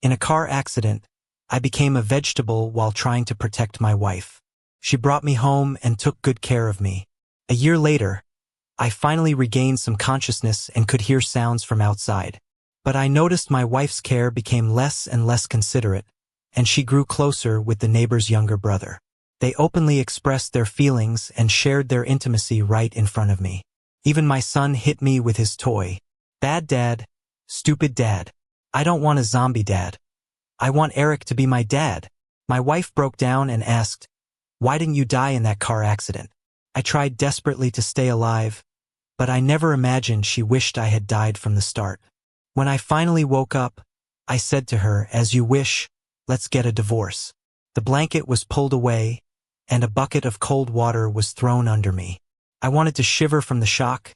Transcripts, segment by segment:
In a car accident, I became a vegetable while trying to protect my wife. She brought me home and took good care of me. A year later, I finally regained some consciousness and could hear sounds from outside. But I noticed my wife's care became less and less considerate, and she grew closer with the neighbor's younger brother. They openly expressed their feelings and shared their intimacy right in front of me. Even my son hit me with his toy. Bad dad, stupid dad. I don't want a zombie dad. I want Eric to be my dad. My wife broke down and asked, "Why didn't you die in that car accident?" I tried desperately to stay alive, but I never imagined she wished I had died from the start. When I finally woke up, I said to her, "As you wish, let's get a divorce." The blanket was pulled away, and a bucket of cold water was thrown under me. I wanted to shiver from the shock,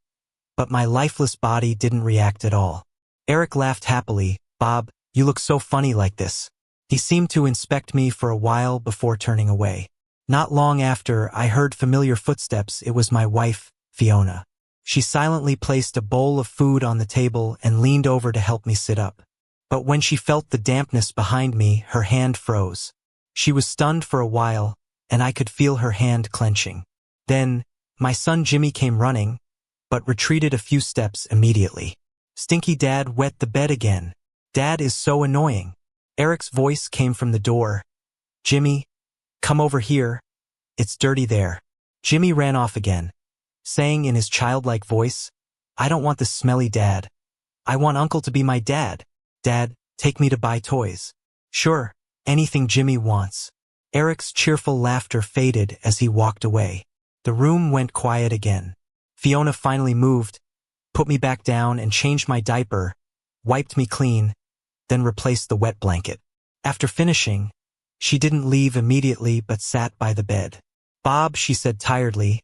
but my lifeless body didn't react at all. Eric laughed happily. "Bob, you look so funny like this." He seemed to inspect me for a while before turning away. Not long after, I heard familiar footsteps. It was my wife, Fiona. She silently placed a bowl of food on the table and leaned over to help me sit up. But when she felt the dampness behind me, her hand froze. She was stunned for a while, and I could feel her hand clenching. Then, my son Jimmy came running, but retreated a few steps immediately. "Stinky Dad wet the bed again. Dad is so annoying." Eric's voice came from the door. "Jimmy, come over here. It's dirty there." Jimmy ran off again, saying in his childlike voice, "I don't want this smelly dad. I want Uncle to be my dad. Dad, take me to buy toys." "Sure, anything Jimmy wants." Eric's cheerful laughter faded as he walked away. The room went quiet again. Fiona finally moved, put me back down and changed my diaper, wiped me clean, then replaced the wet blanket. After finishing, she didn't leave immediately but sat by the bed. "Bob," she said tiredly,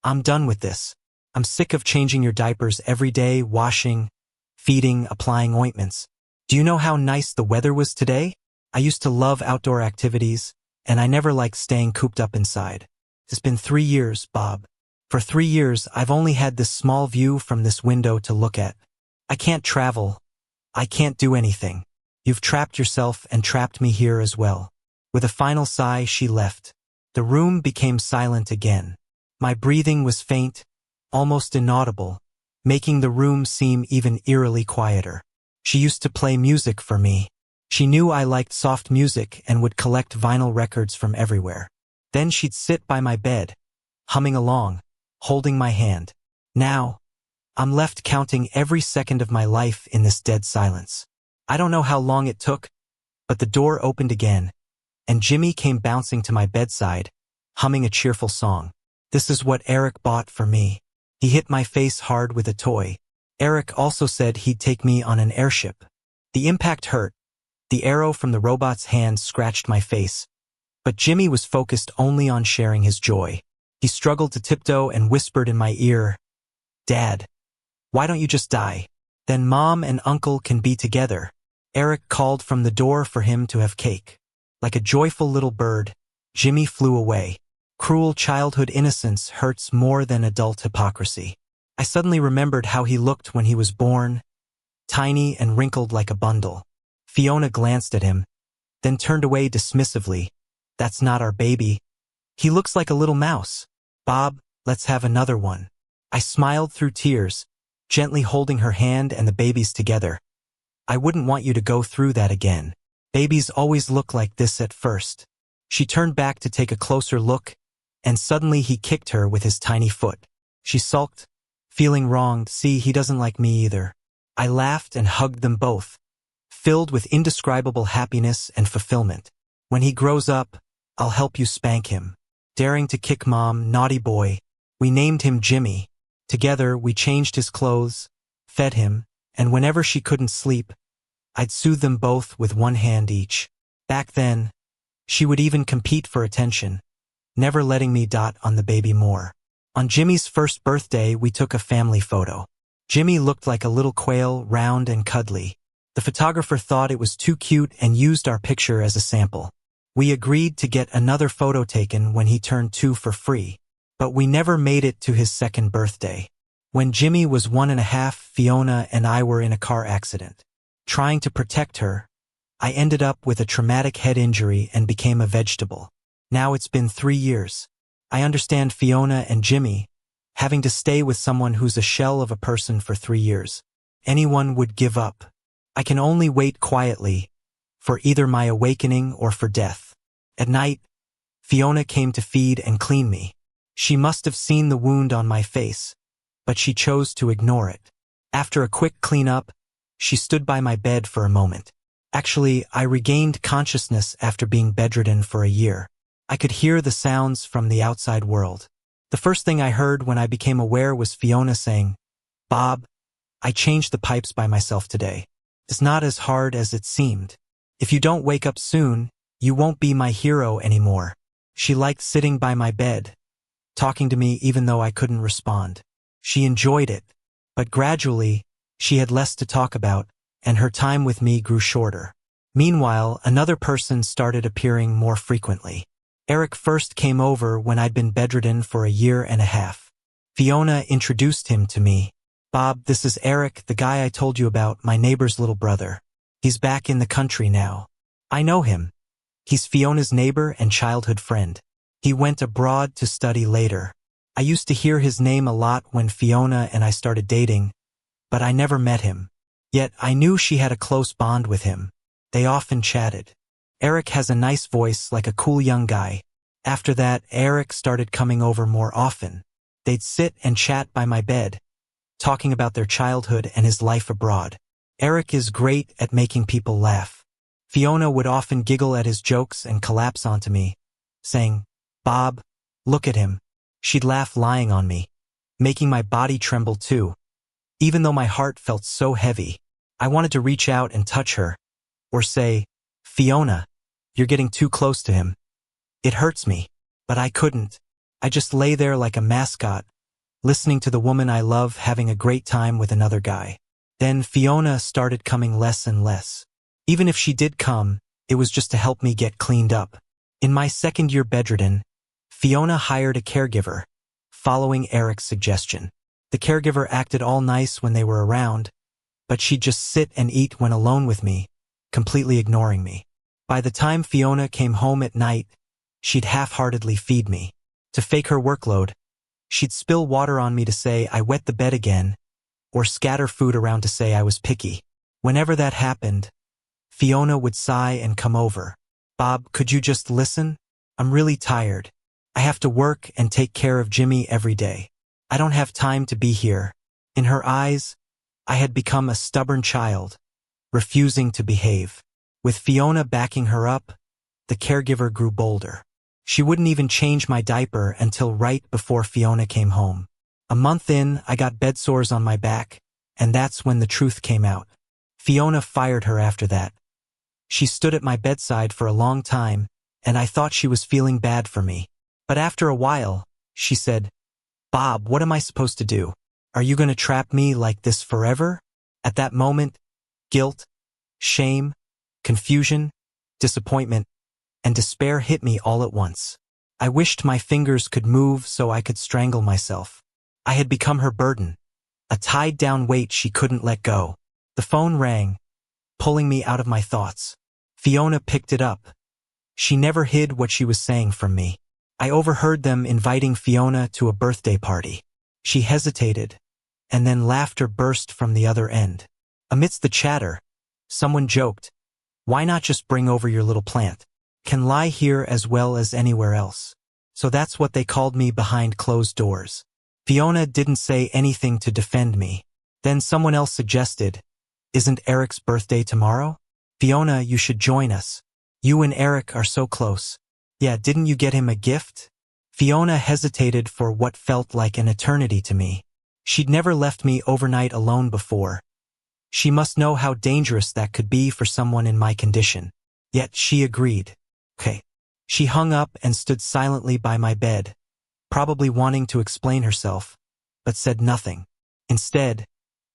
"I'm done with this. I'm sick of changing your diapers every day, washing, feeding, applying ointments. Do you know how nice the weather was today? I used to love outdoor activities, and I never liked staying cooped up inside. It's been 3 years, Bob. For 3 years, I've only had this small view from this window to look at. I can't travel. I can't do anything. You've trapped yourself and trapped me here as well." With a final sigh, she left. The room became silent again. My breathing was faint, almost inaudible, making the room seem even eerily quieter. She used to play music for me. She knew I liked soft music and would collect vinyl records from everywhere. Then she'd sit by my bed, humming along, holding my hand. Now, I'm left counting every second of my life in this dead silence. I don't know how long it took, but the door opened again, and Jimmy came bouncing to my bedside, humming a cheerful song. "This is what Eric bought for me." He hit my face hard with a toy. Eric also said he'd take me on an airship. The impact hurt. The arrow from the robot's hand scratched my face. But Jimmy was focused only on sharing his joy. He struggled to tiptoe and whispered in my ear, "Dad, why don't you just die? Then Mom and Uncle can be together." Eric called from the door for him to have cake. Like a joyful little bird, Jimmy flew away. Cruel childhood innocence hurts more than adult hypocrisy. I suddenly remembered how he looked when he was born, tiny and wrinkled like a bundle. Fiona glanced at him, then turned away dismissively. "That's not our baby. He looks like a little mouse. Bob, let's have another one." I smiled through tears, gently holding her hand and the baby's together. "I wouldn't want you to go through that again. Babies always look like this at first." She turned back to take a closer look, and suddenly he kicked her with his tiny foot. She sulked, feeling wronged. "See, he doesn't like me either." I laughed and hugged them both, filled with indescribable happiness and fulfillment. "When he grows up, I'll help you spank him." Daring to kick Mom, naughty boy. We named him Jimmy. Together, we changed his clothes, fed him, and whenever she couldn't sleep, I'd soothe them both with one hand each. Back then, she would even compete for attention, never letting me dot on the baby more. On Jimmy's first birthday, we took a family photo. Jimmy looked like a little quail, round and cuddly. The photographer thought it was too cute and used our picture as a sample. We agreed to get another photo taken when he turned 2 for free, but we never made it to his second birthday. When Jimmy was 1.5, Fiona and I were in a car accident. Trying to protect her, I ended up with a traumatic head injury and became a vegetable. Now it's been 3 years. I understand Fiona and Jimmy, having to stay with someone who's a shell of a person for 3 years. Anyone would give up. I can only wait quietly, for either my awakening or for death. At night, Fiona came to feed and clean me. She must have seen the wound on my face, but she chose to ignore it. After a quick cleanup, she stood by my bed for a moment. Actually, I regained consciousness after being bedridden for a year. I could hear the sounds from the outside world. The first thing I heard when I became aware was Fiona saying, "Bob, I changed the pipes by myself today. It's not as hard as it seemed. If you don't wake up soon, you won't be my hero anymore." She liked sitting by my bed, talking to me even though I couldn't respond. She enjoyed it, but gradually, she had less to talk about, and her time with me grew shorter. Meanwhile, another person started appearing more frequently. Eric first came over when I'd been bedridden for a year and a half. Fiona introduced him to me. "Bob, this is Eric, the guy I told you about, my neighbor's little brother. He's back in the country now." "I know him. He's Fiona's neighbor and childhood friend. He went abroad to study later. I used to hear his name a lot when Fiona and I started dating, but I never met him. Yet I knew she had a close bond with him. They often chatted. Eric has a nice voice like a cool young guy. After that, Eric started coming over more often. They'd sit and chat by my bed, talking about their childhood and his life abroad. Eric is great at making people laugh. Fiona would often giggle at his jokes and collapse onto me, saying, "Bob, look at him." She'd laugh lying on me, making my body tremble too. Even though my heart felt so heavy, I wanted to reach out and touch her, or say, "Fiona, you're getting too close to him." It hurts me, but I couldn't. I just lay there like a mascot, listening to the woman I love having a great time with another guy. Then Fiona started coming less and less. Even if she did come, it was just to help me get cleaned up. In my second year bedridden, Fiona hired a caregiver, following Eric's suggestion. The caregiver acted all nice when they were around, but she'd just sit and eat when alone with me, completely ignoring me. By the time Fiona came home at night, she'd half-heartedly feed me. To fake her workload, she'd spill water on me to say I wet the bed again, or scatter food around to say I was picky. Whenever that happened, Fiona would sigh and come over. "Bob, could you just listen? I'm really tired. I have to work and take care of Jimmy every day. I don't have time to be here." In her eyes, I had become a stubborn child, refusing to behave. With Fiona backing her up, the caregiver grew bolder. She wouldn't even change my diaper until right before Fiona came home. A month in, I got bed sores on my back, and that's when the truth came out. Fiona fired her after that. She stood at my bedside for a long time, and I thought she was feeling bad for me. But after a while, she said, "Bob, what am I supposed to do? Are you going to trap me like this forever?" At that moment, guilt, shame, confusion, disappointment, and despair hit me all at once. I wished my fingers could move so I could strangle myself. I had become her burden, a tied-down weight she couldn't let go. The phone rang, pulling me out of my thoughts. Fiona picked it up. She never hid what she was saying from me. I overheard them inviting Fiona to a birthday party. She hesitated, and then laughter burst from the other end. Amidst the chatter, someone joked, "Why not just bring over your little plant? Can lie here as well as anywhere else." So that's what they called me behind closed doors. Fiona didn't say anything to defend me. Then someone else suggested, "Isn't Eric's birthday tomorrow? Fiona, you should join us. You and Eric are so close." "Yeah, didn't you get him a gift?" Fiona hesitated for what felt like an eternity to me. She'd never left me overnight alone before. She must know how dangerous that could be for someone in my condition. Yet she agreed. Okay. She hung up and stood silently by my bed, probably wanting to explain herself, but said nothing. Instead,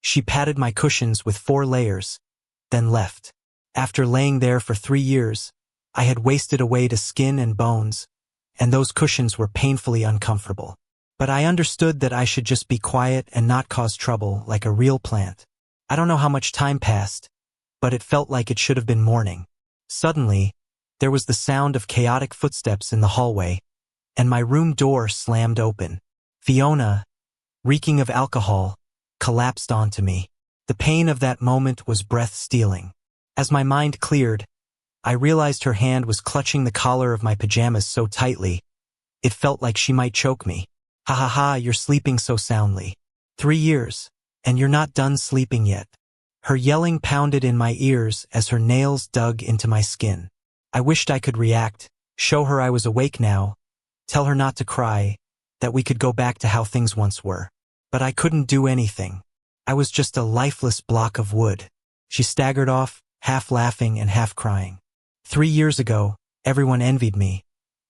she patted my cushions with 4 layers, then left. After laying there for 3 years, I had wasted away to skin and bones, and those cushions were painfully uncomfortable. But I understood that I should just be quiet and not cause trouble like a real plant. I don't know how much time passed, but it felt like it should have been morning. Suddenly, there was the sound of chaotic footsteps in the hallway, and my room door slammed open. Fiona, reeking of alcohol, collapsed onto me. The pain of that moment was breath-stealing. As my mind cleared, I realized her hand was clutching the collar of my pajamas so tightly, it felt like she might choke me. Ha ha ha, you're sleeping so soundly. 3 years, and you're not done sleeping yet. Her yelling pounded in my ears as her nails dug into my skin. I wished I could react, show her I was awake now, tell her not to cry, that we could go back to how things once were. But I couldn't do anything. I was just a lifeless block of wood. She staggered off, half laughing and half crying. 3 years ago, everyone envied me,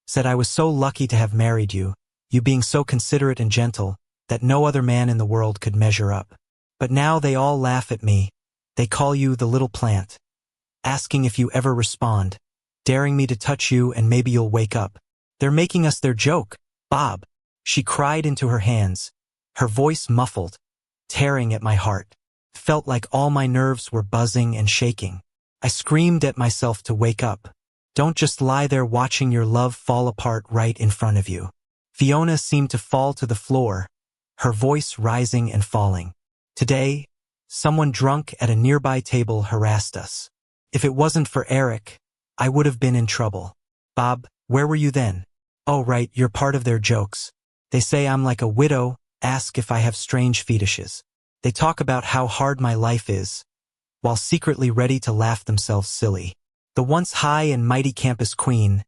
said I was so lucky to have married you, you being so considerate and gentle, that no other man in the world could measure up. But now they all laugh at me. They call you the little plant, asking if you ever respond, daring me to touch you and maybe you'll wake up. They're making us their joke, Bob. She cried into her hands, her voice muffled, tearing at my heart. Felt like all my nerves were buzzing and shaking. I screamed at myself to wake up. Don't just lie there watching your love fall apart right in front of you. Fiona seemed to fall to the floor, her voice rising and falling. Today, someone drunk at a nearby table harassed us. If it wasn't for Eric, I would have been in trouble. Bob, where were you then? Oh right, you're part of their jokes. They say I'm like a widow, ask if I have strange fetishes. They talk about how hard my life is, while secretly ready to laugh themselves silly. The once high and mighty campus queen,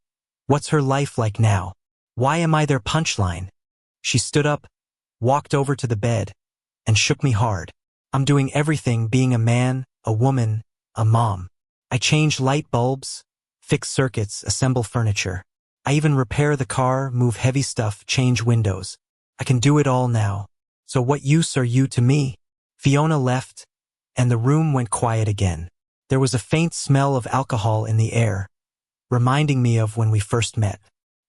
what's her life like now? Why am I their punchline? She stood up, walked over to the bed, and shook me hard. I'm doing everything, being a man, a woman, a mom. I change light bulbs, fix circuits, assemble furniture. I even repair the car, move heavy stuff, change windows. I can do it all now. So what use are you to me? Fiona left, and the room went quiet again. There was a faint smell of alcohol in the air, reminding me of when we first met.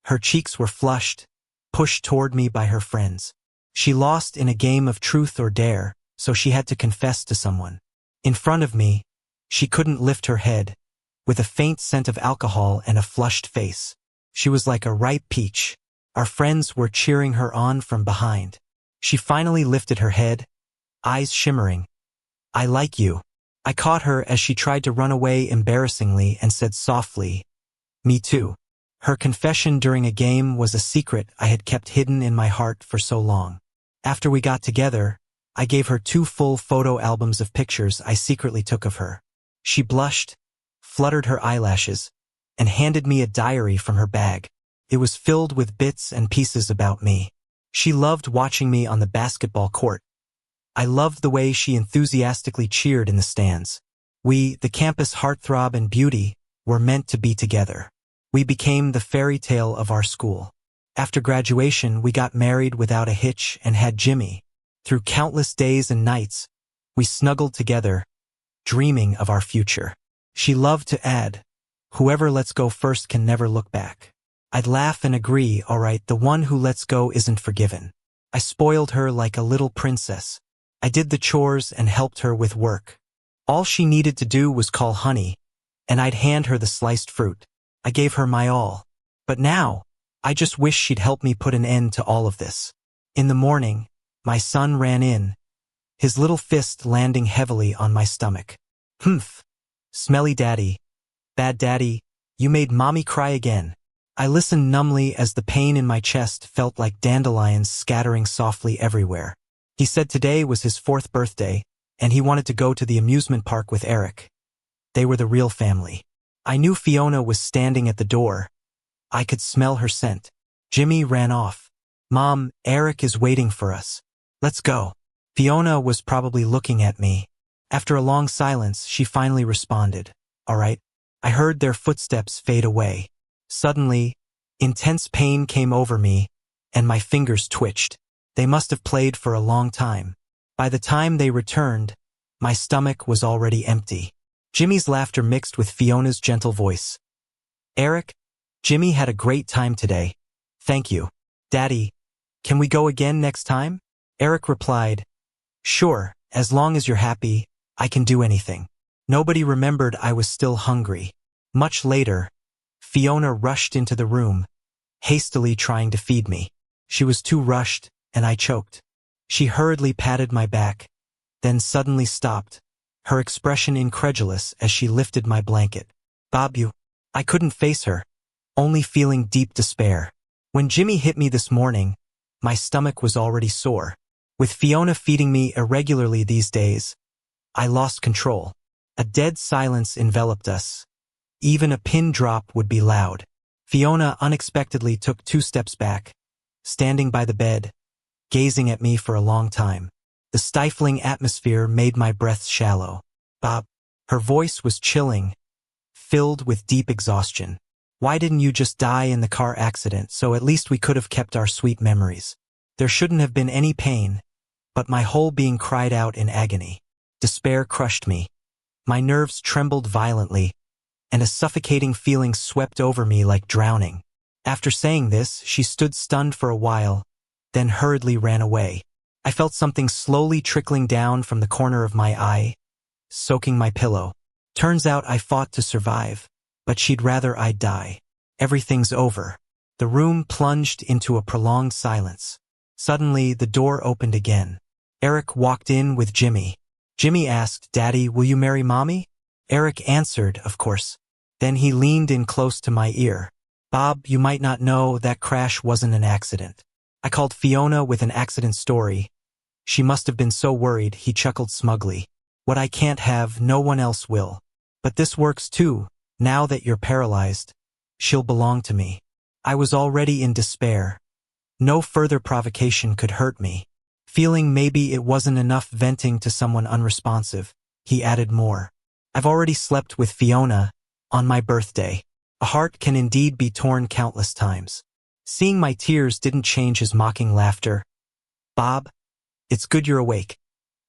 Her cheeks were flushed, pushed toward me by her friends. She lost in a game of truth or dare, so she had to confess to someone. In front of me, she couldn't lift her head, with a faint scent of alcohol and a flushed face. She was like a ripe peach. Our friends were cheering her on from behind. She finally lifted her head, eyes shimmering. I like you. I caught her as she tried to run away embarrassingly and said softly, me too. Her confession during a game was a secret I had kept hidden in my heart for so long. After we got together, I gave her 2 full photo albums of pictures I secretly took of her. She blushed, fluttered her eyelashes, and handed me a diary from her bag. It was filled with bits and pieces about me. She loved watching me on the basketball court. I loved the way she enthusiastically cheered in the stands. We, the campus heartthrob and beauty, were meant to be together. We became the fairy tale of our school. After graduation, we got married without a hitch and had Jimmy. Through countless days and nights, we snuggled together, dreaming of our future. She loved to add, whoever lets go first can never look back. I'd laugh and agree, all right, the one who lets go isn't forgiven. I spoiled her like a little princess. I did the chores and helped her with work. All she needed to do was call honey, and I'd hand her the sliced fruit. I gave her my all. But now, I just wish she'd help me put an end to all of this. In the morning, my son ran in, his little fist landing heavily on my stomach. Humph. Smelly daddy. Bad daddy, you made mommy cry again. I listened numbly as the pain in my chest felt like dandelions scattering softly everywhere. He said today was his 4th birthday, and he wanted to go to the amusement park with Eric. They were the real family. I knew Fiona was standing at the door. I could smell her scent. Jimmy ran off. Mom, Eric is waiting for us. Let's go. Fiona was probably looking at me. After a long silence, she finally responded. All right. I heard their footsteps fade away. Suddenly, intense pain came over me, and my fingers twitched. They must have played for a long time. By the time they returned, my stomach was already empty. Jimmy's laughter mixed with Fiona's gentle voice. Eric, Jimmy had a great time today. Thank you. Daddy, can we go again next time? Eric replied, sure, as long as you're happy, I can do anything. Nobody remembered I was still hungry. Much later, Fiona rushed into the room, hastily trying to feed me. She was too rushed, and I choked. She hurriedly patted my back, then suddenly stopped, her expression incredulous as she lifted my blanket. Bob, you... I couldn't face her, only feeling deep despair. When Jimmy hit me this morning, my stomach was already sore. With Fiona feeding me irregularly these days, I lost control. A dead silence enveloped us. Even a pin drop would be loud. Fiona unexpectedly took 2 steps back, standing by the bed, gazing at me for a long time. The stifling atmosphere made my breath shallow. Bob. Her voice was chilling, filled with deep exhaustion. Why didn't you just die in the car accident so at least we could have kept our sweet memories? There shouldn't have been any pain, but my whole being cried out in agony. Despair crushed me. My nerves trembled violently, and a suffocating feeling swept over me like drowning. After saying this, she stood stunned for a while, then hurriedly ran away. I felt something slowly trickling down from the corner of my eye, soaking my pillow. Turns out I fought to survive, but she'd rather I die. Everything's over. The room plunged into a prolonged silence. Suddenly, the door opened again. Eric walked in with Jimmy. Jimmy asked, "Daddy, will you marry Mommy?" Eric answered, "Of course." Then he leaned in close to my ear. "Bob, you might not know that crash wasn't an accident." I called Fiona with an accident story. She must have been so worried, he chuckled smugly. "What I can't have, no one else will. But this works too. Now that you're paralyzed, she'll belong to me." I was already in despair. No further provocation could hurt me. Feeling maybe it wasn't enough venting to someone unresponsive, he added more. "I've already slept with Fiona on my birthday. A heart can indeed be torn countless times." Seeing my tears didn't change his mocking laughter. "Bob, it's good you're awake.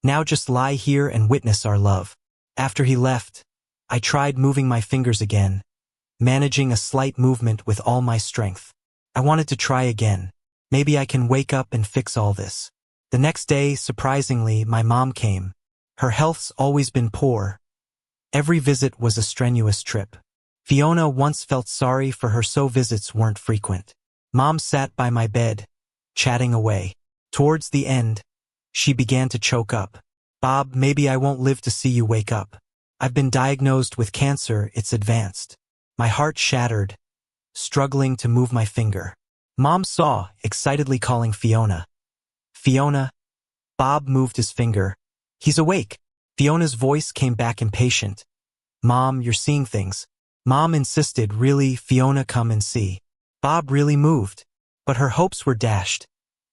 Now just lie here and witness our love." After he left, I tried moving my fingers again, managing a slight movement with all my strength. I wanted to try again. Maybe I can wake up and fix all this. The next day, surprisingly, my mom came. Her health's always been poor. Every visit was a strenuous trip. Fiona once felt sorry for her, so visits weren't frequent. Mom sat by my bed, chatting away. Towards the end, she began to choke up. "Bob, maybe I won't live to see you wake up. I've been diagnosed with cancer, it's advanced." My heart shattered, struggling to move my finger. Mom saw, excitedly calling Fiona. "Fiona?" Bob moved his finger. "He's awake." Fiona's voice came back impatient. "Mom, you're seeing things." Mom insisted, "Really, Fiona, come and see." Bob really moved, but her hopes were dashed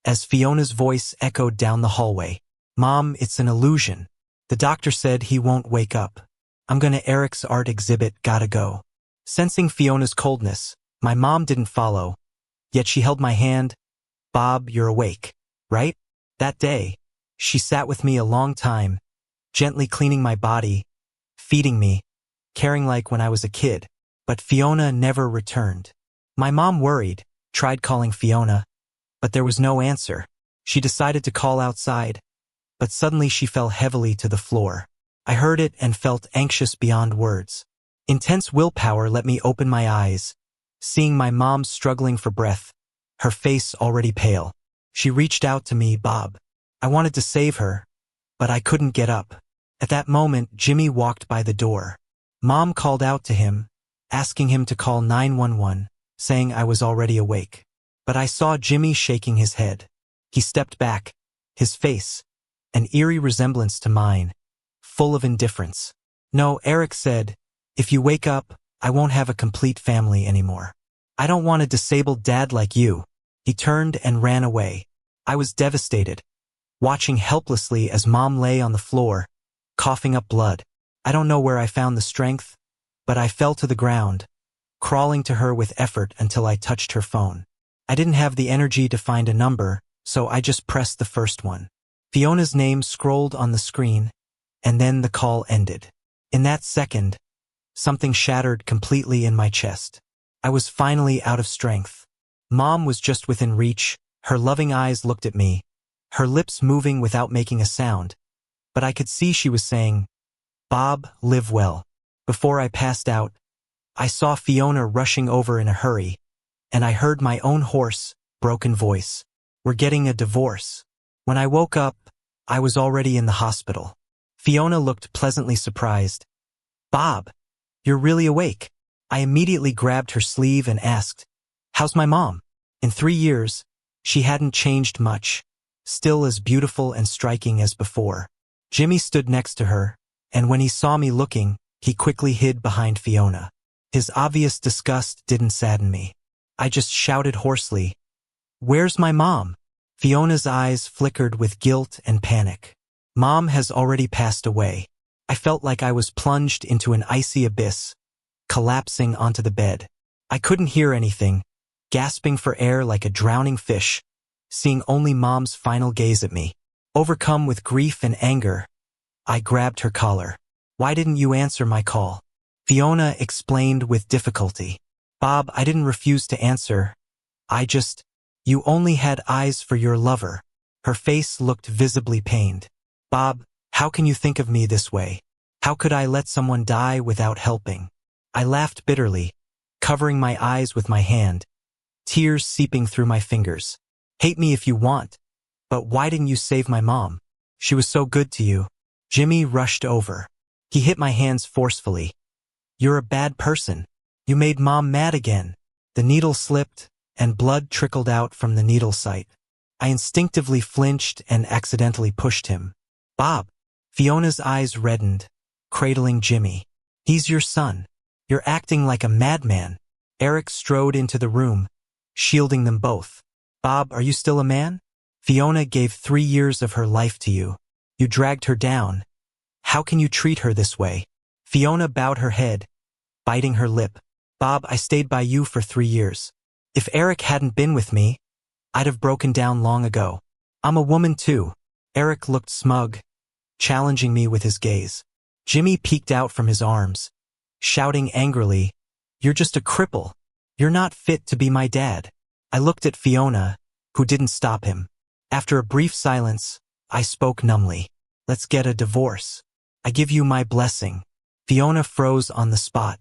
as Fiona's voice echoed down the hallway. "Mom, it's an illusion. The doctor said he won't wake up. I'm gonna Eric's art exhibit, gotta go." Sensing Fiona's coldness, my mom didn't follow, yet she held my hand. "Bob, you're awake, right?" That day, she sat with me a long time, gently cleaning my body, feeding me, caring like when I was a kid. But Fiona never returned. My mom worried, tried calling Fiona, but there was no answer. She decided to call outside, but suddenly she fell heavily to the floor. I heard it and felt anxious beyond words. Intense willpower let me open my eyes, seeing my mom struggling for breath, her face already pale. She reached out to me, "Bob." I wanted to save her, but I couldn't get up. At that moment, Jimmy walked by the door. Mom called out to him, asking him to call 911, saying I was already awake. But I saw Jimmy shaking his head. He stepped back, his face, an eerie resemblance to mine, full of indifference. "No," Eric said, "if you wake up, I won't have a complete family anymore. I don't want a disabled dad like you." He turned and ran away. I was devastated, watching helplessly as Mom lay on the floor, coughing up blood. I don't know where I found the strength, but I fell to the ground, crawling to her with effort until I touched her phone. I didn't have the energy to find a number, so I just pressed the first one. Fiona's name scrolled on the screen, and then the call ended. In that second, something shattered completely in my chest. I was finally out of strength. Mom was just within reach. Her loving eyes looked at me, her lips moving without making a sound, but I could see she was saying, "Bob, live well." Before I passed out, I saw Fiona rushing over in a hurry, and I heard my own hoarse, broken voice. We're getting a divorce. When I woke up, I was already in the hospital. Fiona looked pleasantly surprised. Bob, you're really awake. I immediately grabbed her sleeve and asked, how's my mom? In 3 years, she hadn't changed much, still as beautiful and striking as before. Jimmy stood next to her, and when he saw me looking, he quickly hid behind Fiona. His obvious disgust didn't sadden me. I just shouted hoarsely, where's my mom? Fiona's eyes flickered with guilt and panic. Mom has already passed away. I felt like I was plunged into an icy abyss, collapsing onto the bed. I couldn't hear anything, gasping for air like a drowning fish, seeing only Mom's final gaze at me. Overcome with grief and anger, I grabbed her collar. Why didn't you answer my call? Fiona explained with difficulty. Bob, I didn't refuse to answer. You only had eyes for your lover. Her face looked visibly pained. Bob, how can you think of me this way? How could I let someone die without helping? I laughed bitterly, covering my eyes with my hand, tears seeping through my fingers. Hate me if you want, but why didn't you save my mom? She was so good to you. Jimmy rushed over. He hit my hands forcefully. You're a bad person. You made Mom mad again. The needle slipped, and blood trickled out from the needle site. I instinctively flinched and accidentally pushed him. Bob. Fiona's eyes reddened, cradling Jimmy. He's your son. You're acting like a madman. Eric strode into the room, shielding them both. Bob, are you still a man? Fiona gave 3 years of her life to you. You dragged her down. How can you treat her this way? Fiona bowed her head, biting her lip. Bob, I stayed by you for 3 years. If Eric hadn't been with me, I'd have broken down long ago. I'm a woman too. Eric looked smug, challenging me with his gaze. Jimmy peeked out from his arms, shouting angrily, you're just a cripple. You're not fit to be my dad. I looked at Fiona, who didn't stop him. After a brief silence, I spoke numbly. Let's get a divorce. I give you my blessing. Fiona froze on the spot.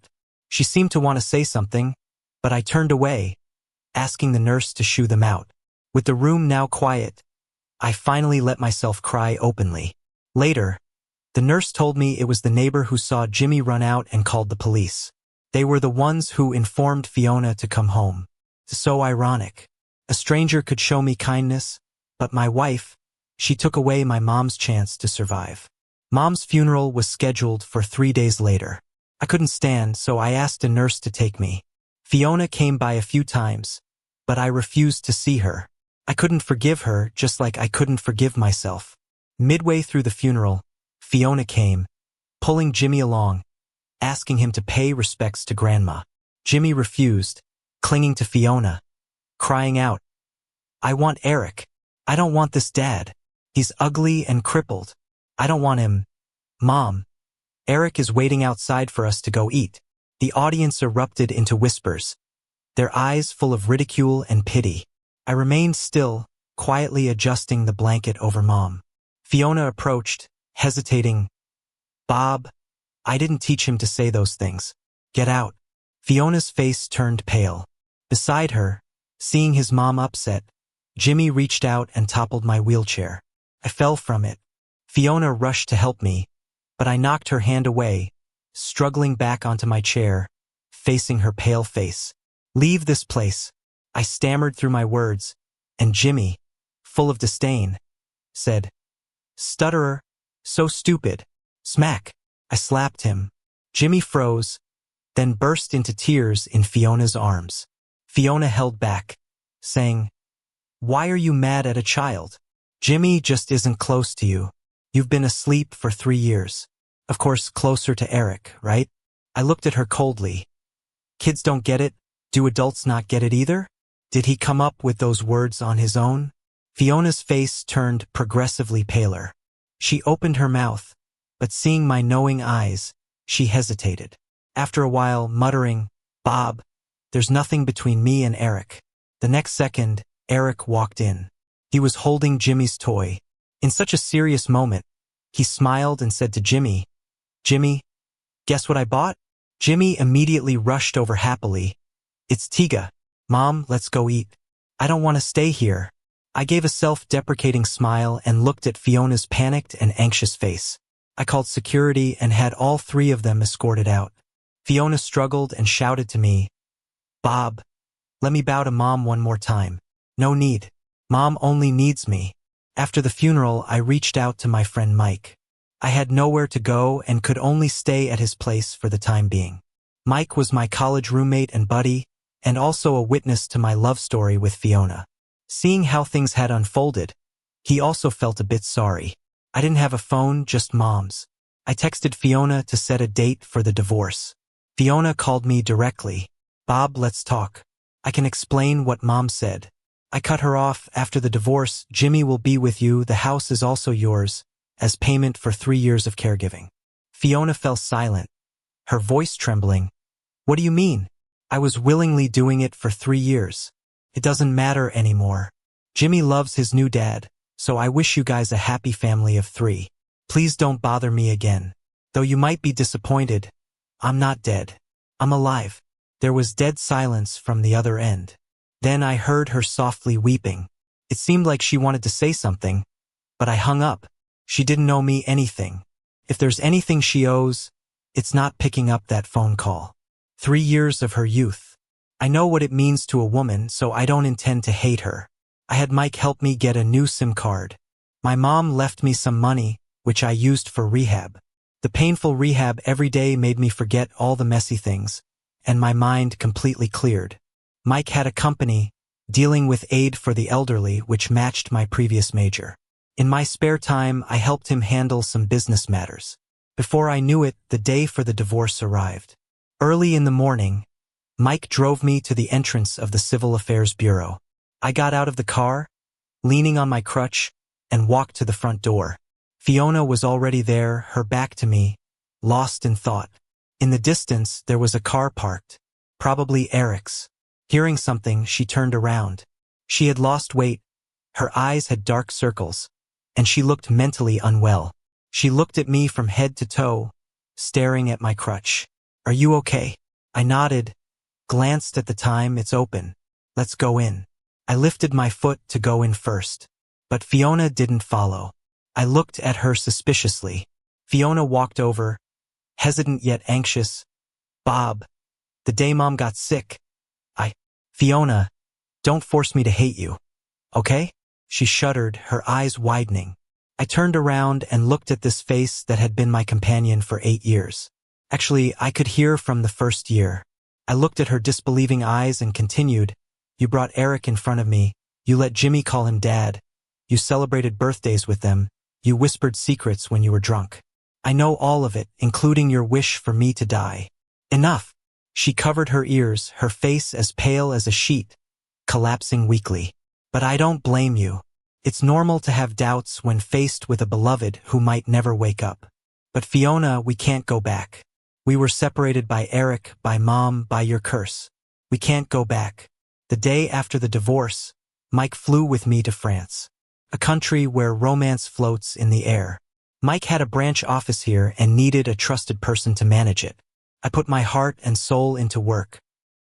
She seemed to want to say something, but I turned away, asking the nurse to shoo them out. With the room now quiet, I finally let myself cry openly. Later, the nurse told me it was the neighbor who saw Jimmy run out and called the police. They were the ones who informed Fiona to come home. So ironic. A stranger could show me kindness, but my wife, she took away my mom's chance to survive. Mom's funeral was scheduled for 3 days later. I couldn't stand, so I asked a nurse to take me. Fiona came by a few times, but I refused to see her. I couldn't forgive her, just like I couldn't forgive myself. Midway through the funeral, Fiona came, pulling Jimmy along, asking him to pay respects to Grandma. Jimmy refused, clinging to Fiona, crying out, I want Eric. I don't want this dad. He's ugly and crippled. I don't want him. Mom, Eric is waiting outside for us to go eat. The audience erupted into whispers, their eyes full of ridicule and pity. I remained still, quietly adjusting the blanket over Mom. Fiona approached, hesitating. Bob, I didn't teach him to say those things. Get out. Fiona's face turned pale. Beside her, seeing his mom upset, Jimmy reached out and toppled my wheelchair. I fell from it. Fiona rushed to help me, but I knocked her hand away, struggling back onto my chair, facing her pale face. Leave this place. I stammered through my words, and Jimmy, full of disdain, said, Stutterer, so stupid. Smack. I slapped him. Jimmy froze, then burst into tears in Fiona's arms. Fiona held back, saying, Why are you mad at a child? Jimmy just isn't close to you. You've been asleep for 3 years. Of course, closer to Eric, right? I looked at her coldly. Kids don't get it. Do adults not get it either? Did he come up with those words on his own? Fiona's face turned progressively paler. She opened her mouth, but seeing my knowing eyes, she hesitated. After a while, muttering, Bob, there's nothing between me and Eric. The next second, Eric walked in. He was holding Jimmy's toy. In such a serious moment, he smiled and said to Jimmy, Jimmy, guess what I bought? Jimmy immediately rushed over happily. It's Tiga. Mom, let's go eat. I don't want to stay here. I gave a self-deprecating smile and looked at Fiona's panicked and anxious face. I called security and had all three of them escorted out. Fiona struggled and shouted to me, Bob, let me bow to Mom one more time. No need. Mom only needs me. After the funeral, I reached out to my friend Mike. I had nowhere to go and could only stay at his place for the time being. Mike was my college roommate and buddy, and also a witness to my love story with Fiona. Seeing how things had unfolded, he also felt a bit sorry. I didn't have a phone, just Mom's. I texted Fiona to set a date for the divorce. Fiona called me directly. Bob, let's talk. I can explain what Mom said. I cut her off. After the divorce, Jimmy will be with you. The house is also yours, as payment for 3 years of caregiving. Fiona fell silent, her voice trembling. What do you mean? I was willingly doing it for 3 years. It doesn't matter anymore. Jimmy loves his new dad, so I wish you guys a happy family of 3. Please don't bother me again. Though you might be disappointed, I'm not dead. I'm alive. There was dead silence from the other end. Then I heard her softly weeping. It seemed like she wanted to say something, but I hung up. She didn't owe me anything. If there's anything she owes, it's not picking up that phone call. 3 years of her youth. I know what it means to a woman, so I don't intend to hate her. I had Mike help me get a new SIM card. My mom left me some money, which I used for rehab. The painful rehab every day made me forget all the messy things, and my mind completely cleared. Mike had a company, dealing with aid for the elderly, which matched my previous major. In my spare time, I helped him handle some business matters. Before I knew it, the day for the divorce arrived. Early in the morning, Mike drove me to the entrance of the Civil Affairs Bureau. I got out of the car, leaning on my crutch, and walked to the front door. Fiona was already there, her back to me, lost in thought. In the distance, there was a car parked, probably Eric's. Hearing something, she turned around. She had lost weight, her eyes had dark circles, and she looked mentally unwell. She looked at me from head to toe, staring at my crutch. Are you okay? I nodded, glanced at the time. It's open. Let's go in. I lifted my foot to go in first, but Fiona didn't follow. I looked at her suspiciously. Fiona walked over, hesitant yet anxious. Bob, the day Mom got sick, Fiona, don't force me to hate you, okay? She shuddered, her eyes widening. I turned around and looked at this face that had been my companion for 8 years. Actually, I could hear from the first year. I looked at her disbelieving eyes and continued, You brought Eric in front of me, you let Jimmy call him Dad, you celebrated birthdays with them, you whispered secrets when you were drunk. I know all of it, including your wish for me to die. Enough! She covered her ears, her face as pale as a sheet, collapsing weakly. But I don't blame you. It's normal to have doubts when faced with a beloved who might never wake up. But Fiona, we can't go back. We were separated by Eric, by Mom, by your curse. We can't go back. The day after the divorce, Mike flew with me to France, a country where romance floats in the air. Mike had a branch office here and needed a trusted person to manage it. I put my heart and soul into work.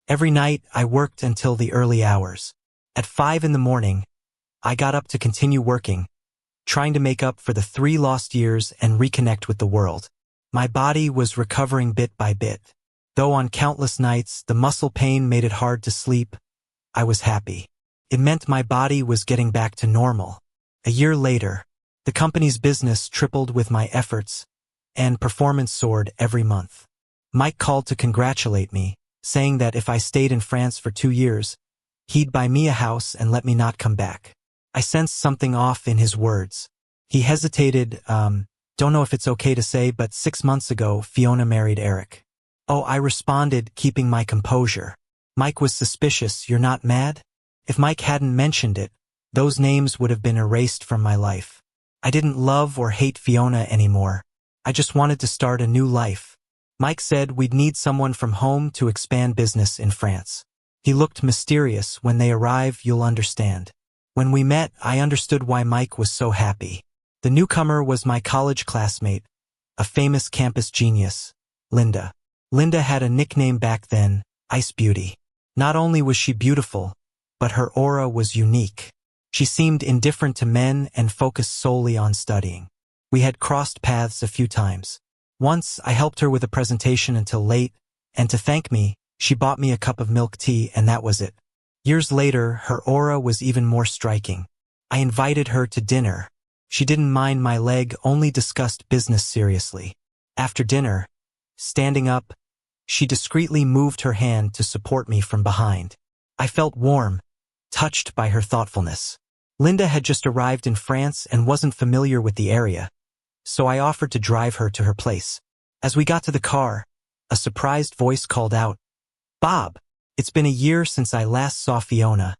Every night, I worked until the early hours. At 5 in the morning, I got up to continue working, trying to make up for the 3 lost years and reconnect with the world. My body was recovering bit by bit. Though on countless nights, the muscle pain made it hard to sleep, I was happy. It meant my body was getting back to normal. A year later, the company's business tripled with my efforts, and performance soared every month. Mike called to congratulate me, saying that if I stayed in France for 2 years, he'd buy me a house and let me not come back. I sensed something off in his words. He hesitated, don't know if it's okay to say, but 6 months ago, Fiona married Eric. Oh, I responded, keeping my composure. Mike was suspicious. You're not mad? If Mike hadn't mentioned it, those names would have been erased from my life. I didn't love or hate Fiona anymore. I just wanted to start a new life. Mike said we'd need someone from home to expand business in France. He looked mysterious. When they arrive, you'll understand. When we met, I understood why Mike was so happy. The newcomer was my college classmate, a famous campus genius, Linda. Linda had a nickname back then, Ice Beauty. Not only was she beautiful, but her aura was unique. She seemed indifferent to men and focused solely on studying. We had crossed paths a few times. Once, I helped her with a presentation until late, and to thank me, she bought me a cup of milk tea and that was it. Years later, her aura was even more striking. I invited her to dinner. She didn't mind my leg, only discussed business seriously. After dinner, standing up, she discreetly moved her hand to support me from behind. I felt warm, touched by her thoughtfulness. Linda had just arrived in France and wasn't familiar with the area, so I offered to drive her to her place. As we got to the car, a surprised voice called out, "Bob, it's been a year since I last saw Fiona,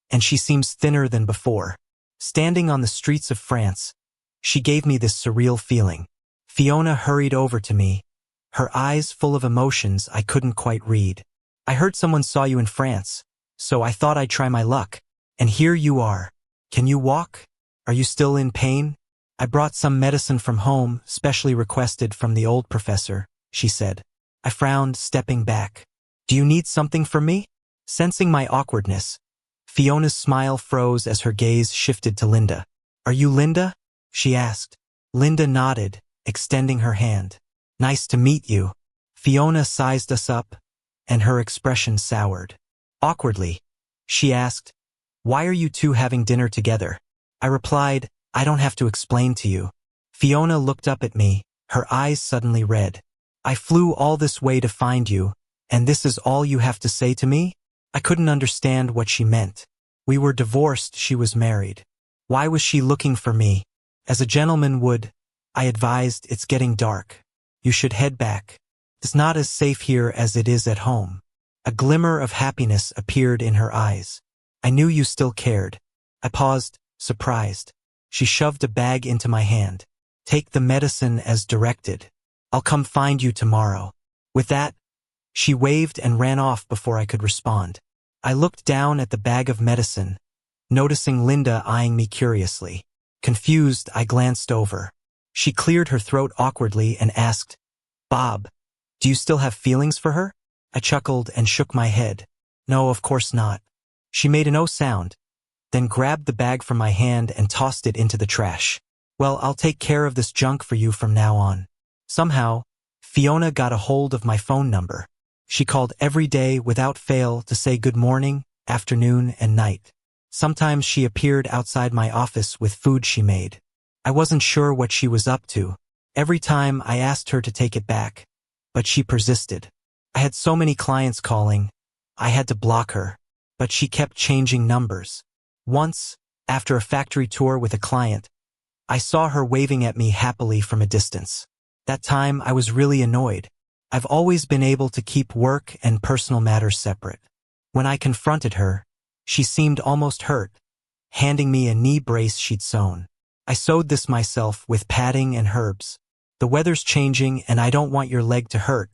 and she seems thinner than before." Standing on the streets of France, she gave me this surreal feeling. Fiona hurried over to me, her eyes full of emotions I couldn't quite read. "I heard someone saw you in France, so I thought I'd try my luck. And here you are. Can you walk? Are you still in pain?" "I brought some medicine from home, specially requested from the old professor," she said. I frowned, stepping back. "Do you need something from me?" Sensing my awkwardness, Fiona's smile froze as her gaze shifted to Linda. "Are you Linda?" she asked. Linda nodded, extending her hand. "Nice to meet you." Fiona sized us up, and her expression soured. Awkwardly, she asked, "Why are you two having dinner together?" I replied, "I don't have to explain to you." Fiona looked up at me, her eyes suddenly red. "I flew all this way to find you, and this is all you have to say to me?" I couldn't understand what she meant. We were divorced, she was married. Why was she looking for me? As a gentleman would, I advised, "It's getting dark. You should head back. It's not as safe here as it is at home." A glimmer of happiness appeared in her eyes. "I knew you still cared." I paused, surprised. She shoved a bag into my hand. "Take the medicine as directed. I'll come find you tomorrow." With that, she waved and ran off before I could respond. I looked down at the bag of medicine, noticing Linda eyeing me curiously. Confused, I glanced over. She cleared her throat awkwardly and asked, "Bob, do you still have feelings for her?" I chuckled and shook my head. "No, of course not." She made no sound, then grabbed the bag from my hand and tossed it into the trash. "Well, I'll take care of this junk for you from now on." Somehow, Fiona got a hold of my phone number. She called every day without fail to say good morning, afternoon, and night. Sometimes she appeared outside my office with food she made. I wasn't sure what she was up to. Every time I asked her to take it back, but she persisted. I had so many clients calling, I had to block her, but she kept changing numbers. Once, after a factory tour with a client, I saw her waving at me happily from a distance. That time I was really annoyed. I've always been able to keep work and personal matters separate. When I confronted her, she seemed almost hurt, handing me a knee brace she'd sewn. "I sewed this myself with padding and herbs. The weather's changing and I don't want your leg to hurt,"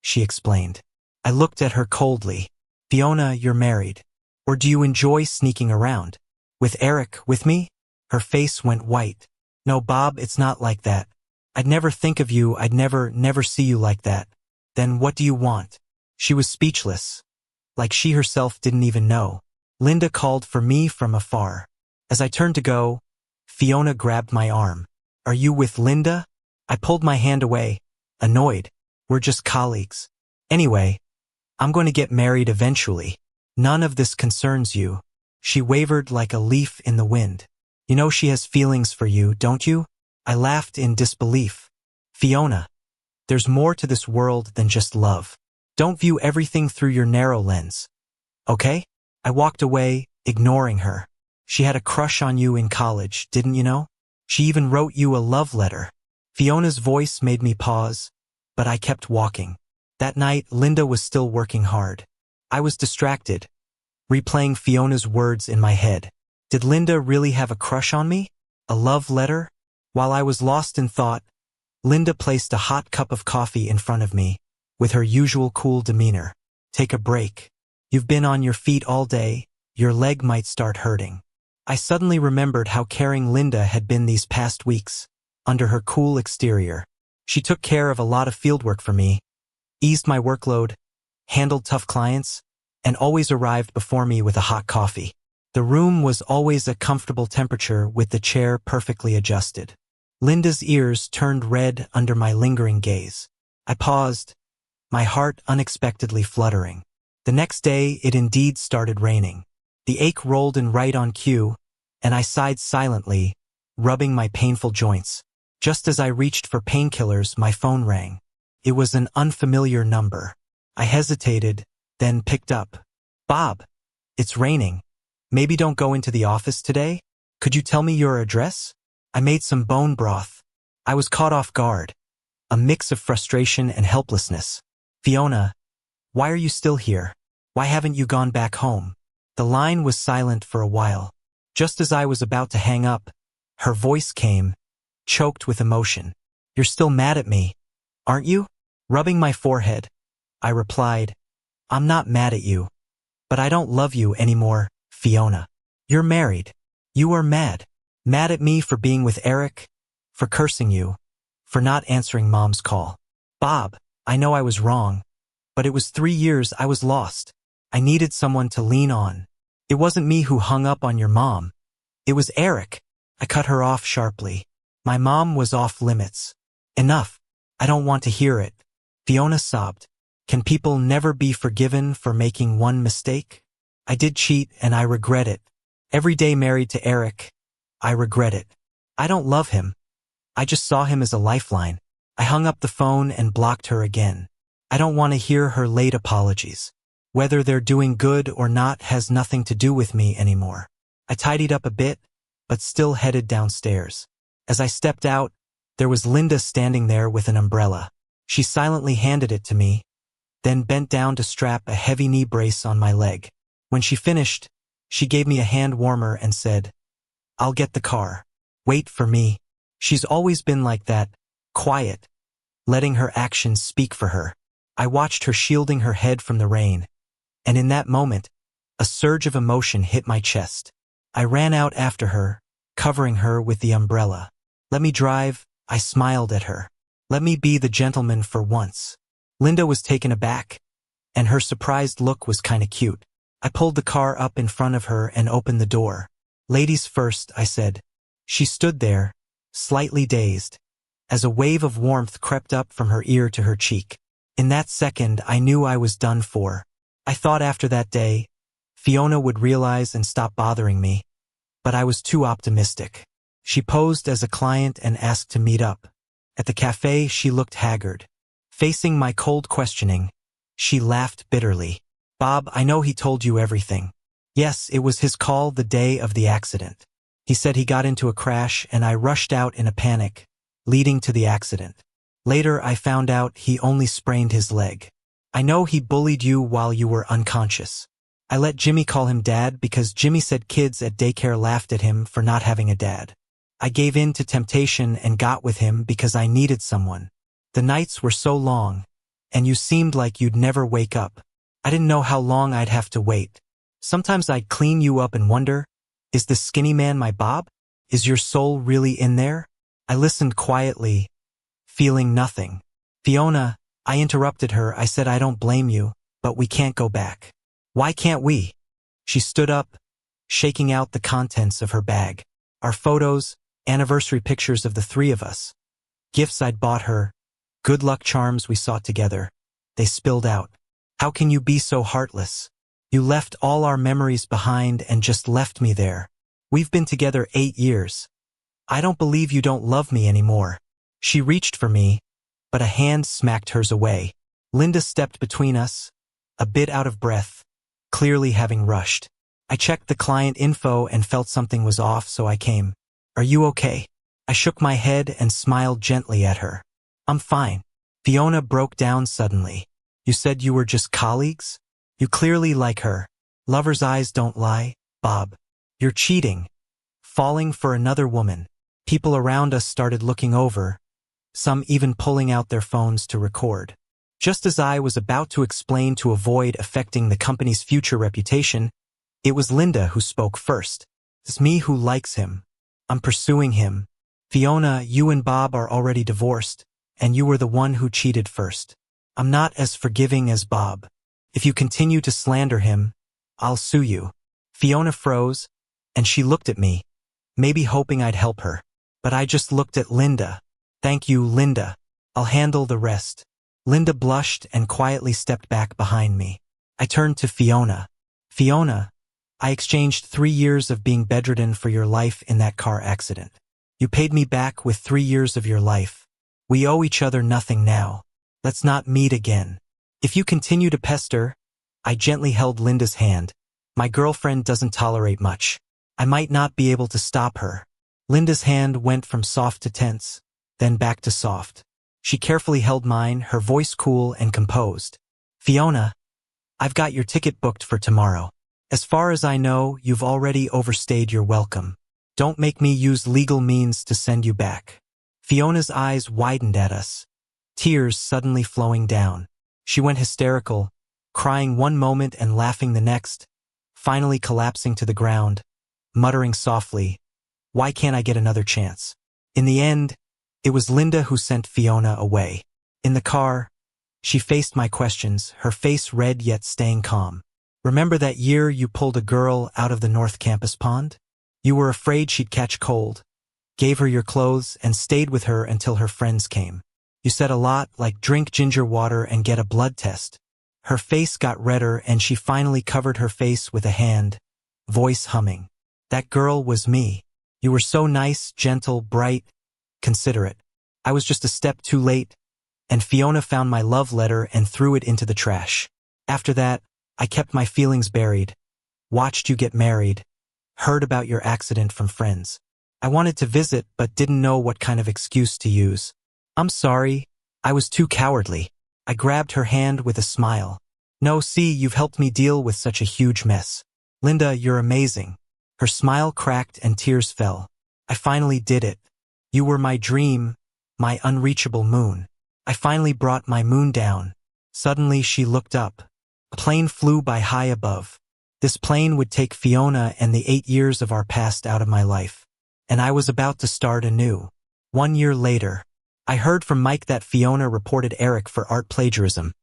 she explained. I looked at her coldly. "Fiona, you're married. Or do you enjoy sneaking around? With Eric with me?" Her face went white. "No, Bob, it's not like that. I'd never think of you, I'd never see you like that." "Then what do you want?" She was speechless, like she herself didn't even know. Linda called for me from afar. As I turned to go, Fiona grabbed my arm. "Are you with Linda?" I pulled my hand away, annoyed. "We're just colleagues. Anyway, I'm going to get married eventually. None of this concerns you." She wavered like a leaf in the wind. "You know she has feelings for you, don't you?" I laughed in disbelief. "Fiona, there's more to this world than just love. Don't view everything through your narrow lens. Okay?" I walked away, ignoring her. "She had a crush on you in college, didn't you know? She even wrote you a love letter." Fiona's voice made me pause, but I kept walking. That night, Linda was still working hard. I was distracted, replaying Fiona's words in my head. Did Linda really have a crush on me? A love letter? While I was lost in thought, Linda placed a hot cup of coffee in front of me, with her usual cool demeanor. "Take a break. You've been on your feet all day, your leg might start hurting." I suddenly remembered how caring Linda had been these past weeks, under her cool exterior. She took care of a lot of fieldwork for me, eased my workload, handled tough clients, and always arrived before me with a hot coffee. The room was always a comfortable temperature with the chair perfectly adjusted. Linda's ears turned red under my lingering gaze. I paused, my heart unexpectedly fluttering. The next day, it indeed started raining. The ache rolled in right on cue, and I sighed silently, rubbing my painful joints. Just as I reached for painkillers, my phone rang. It was an unfamiliar number. I hesitated, then picked up. Bob, it's raining. Maybe don't go into the office today? Could you tell me your address? I made some bone broth. I was caught off guard. A mix of frustration and helplessness. Fiona, why are you still here? Why haven't you gone back home? The line was silent for a while. Just as I was about to hang up, her voice came, choked with emotion. You're still mad at me, aren't you? Rubbing my forehead, I replied, I'm not mad at you. But I don't love you anymore, Fiona. You're married. You are mad. Mad at me for being with Eric, for cursing you, for not answering Mom's call. Bob, I know I was wrong, but it was 3 years I was lost. I needed someone to lean on. It wasn't me who hung up on your mom. It was Eric. I cut her off sharply. My mom was off limits. Enough. I don't want to hear it. Fiona sobbed. Can people never be forgiven for making one mistake? I did cheat and I regret it. Every day married to Eric, I regret it. I don't love him. I just saw him as a lifeline. I hung up the phone and blocked her again. I don't want to hear her late apologies. Whether they're doing good or not has nothing to do with me anymore. I tidied up a bit, but still headed downstairs. As I stepped out, there was Linda standing there with an umbrella. She silently handed it to me, then bent down to strap a heavy knee brace on my leg. When she finished, she gave me a hand warmer and said, I'll get the car. Wait for me. She's always been like that, quiet, letting her actions speak for her. I watched her shielding her head from the rain, and in that moment, a surge of emotion hit my chest. I ran out after her, covering her with the umbrella. Let me drive, I smiled at her. Let me be the gentleman for once. Linda was taken aback, and her surprised look was kinda cute. I pulled the car up in front of her and opened the door. Ladies first, I said. She stood there, slightly dazed, as a wave of warmth crept up from her ear to her cheek. In that second, I knew I was done for. I thought after that day, Fiona would realize and stop bothering me, but I was too optimistic. She posed as a client and asked to meet up. At the cafe, she looked haggard. Facing my cold questioning, she laughed bitterly. Bob, I know he told you everything. Yes, it was his call the day of the accident. He said he got into a crash and I rushed out in a panic, leading to the accident. Later, I found out he only sprained his leg. I know he bullied you while you were unconscious. I let Jimmy call him Dad because Jimmy said kids at daycare laughed at him for not having a dad. I gave in to temptation and got with him because I needed someone. The nights were so long, and you seemed like you'd never wake up. I didn't know how long I'd have to wait. Sometimes I'd clean you up and wonder, is the skinny man my Bob? Is your soul really in there? I listened quietly, feeling nothing. Fiona, I interrupted her. I said I don't blame you, but we can't go back. Why can't we? She stood up, shaking out the contents of her bag. Our photos, anniversary pictures of the three of us, gifts I'd bought her, good luck charms we sought together. They spilled out. How can you be so heartless? You left all our memories behind and just left me there. We've been together 8 years. I don't believe you don't love me anymore. She reached for me, but a hand smacked hers away. Linda stepped between us, a bit out of breath, clearly having rushed. I checked the client info and felt something was off, so I came. Are you okay? I shook my head and smiled gently at her. I'm fine. Fiona broke down suddenly. You said you were just colleagues? You clearly like her. Lover's eyes don't lie, Bob. You're cheating. Falling for another woman. People around us started looking over, some even pulling out their phones to record. Just as I was about to explain to avoid affecting the company's future reputation, it was Linda who spoke first. It's me who likes him. I'm pursuing him. Fiona, you and Bob are already divorced, and you were the one who cheated first. I'm not as forgiving as Bob. If you continue to slander him, I'll sue you." Fiona froze, and she looked at me, maybe hoping I'd help her. But I just looked at Linda. "Thank you, Linda. I'll handle the rest." Linda blushed and quietly stepped back behind me. I turned to Fiona. "Fiona, I exchanged 3 years of being bedridden for your life in that car accident. You paid me back with 3 years of your life. We owe each other nothing now. Let's not meet again. If you continue to pester—" I gently held Linda's hand. "My girlfriend doesn't tolerate much. I might not be able to stop her." Linda's hand went from soft to tense, then back to soft. She carefully held mine, her voice cool and composed. "Fiona, I've got your ticket booked for tomorrow. As far as I know, you've already overstayed your welcome. Don't make me use legal means to send you back." Fiona's eyes widened at us, tears suddenly flowing down. She went hysterical, crying one moment and laughing the next, finally collapsing to the ground, muttering softly, "Why can't I get another chance?" In the end, it was Linda who sent Fiona away. In the car, she faced my questions, her face red yet staying calm. "Remember that year you pulled a girl out of the North Campus pond? You were afraid she'd catch cold, gave her your clothes, and stayed with her until her friends came. You said a lot, like drink ginger water and get a blood test." Her face got redder and she finally covered her face with a hand, voice humming. "That girl was me. You were so nice, gentle, bright, considerate. I was just a step too late, and Fiona found my love letter and threw it into the trash. After that, I kept my feelings buried, watched you get married, heard about your accident from friends. I wanted to visit but didn't know what kind of excuse to use. I'm sorry, I was too cowardly." I grabbed her hand with a smile. "No, see, you've helped me deal with such a huge mess. Linda, you're amazing." Her smile cracked and tears fell. "I finally did it. You were my dream, my unreachable moon. I finally brought my moon down." Suddenly she looked up. A plane flew by high above. This plane would take Fiona and the 8 years of our past out of my life. And I was about to start anew. 1 year later, I heard from Mike that Fiona reported Eric for art plagiarism.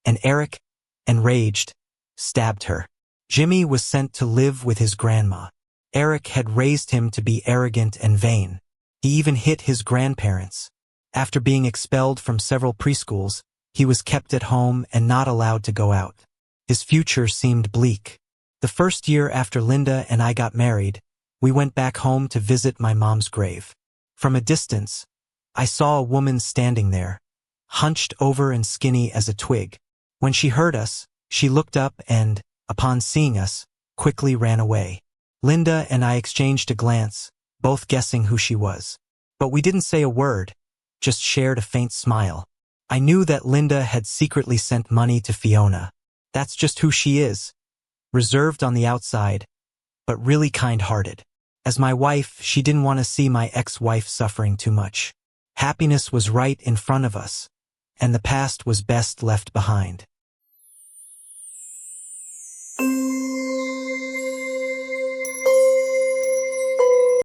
And Eric, enraged, stabbed her. Jimmy was sent to live with his grandma. Eric had raised him to be arrogant and vain. He even hit his grandparents. After being expelled from several preschools, he was kept at home and not allowed to go out. His future seemed bleak. The first year after Linda and I got married, we went back home to visit my mom's grave. From a distance, I saw a woman standing there, hunched over and skinny as a twig. When she heard us, she looked up and, upon seeing us, quickly ran away. Linda and I exchanged a glance, both guessing who she was. But we didn't say a word, just shared a faint smile. I knew that Linda had secretly sent money to Fiona. That's just who she is. Reserved on the outside, but really kind-hearted. As my wife, she didn't want to see my ex-wife suffering too much. Happiness was right in front of us, and the past was best left behind.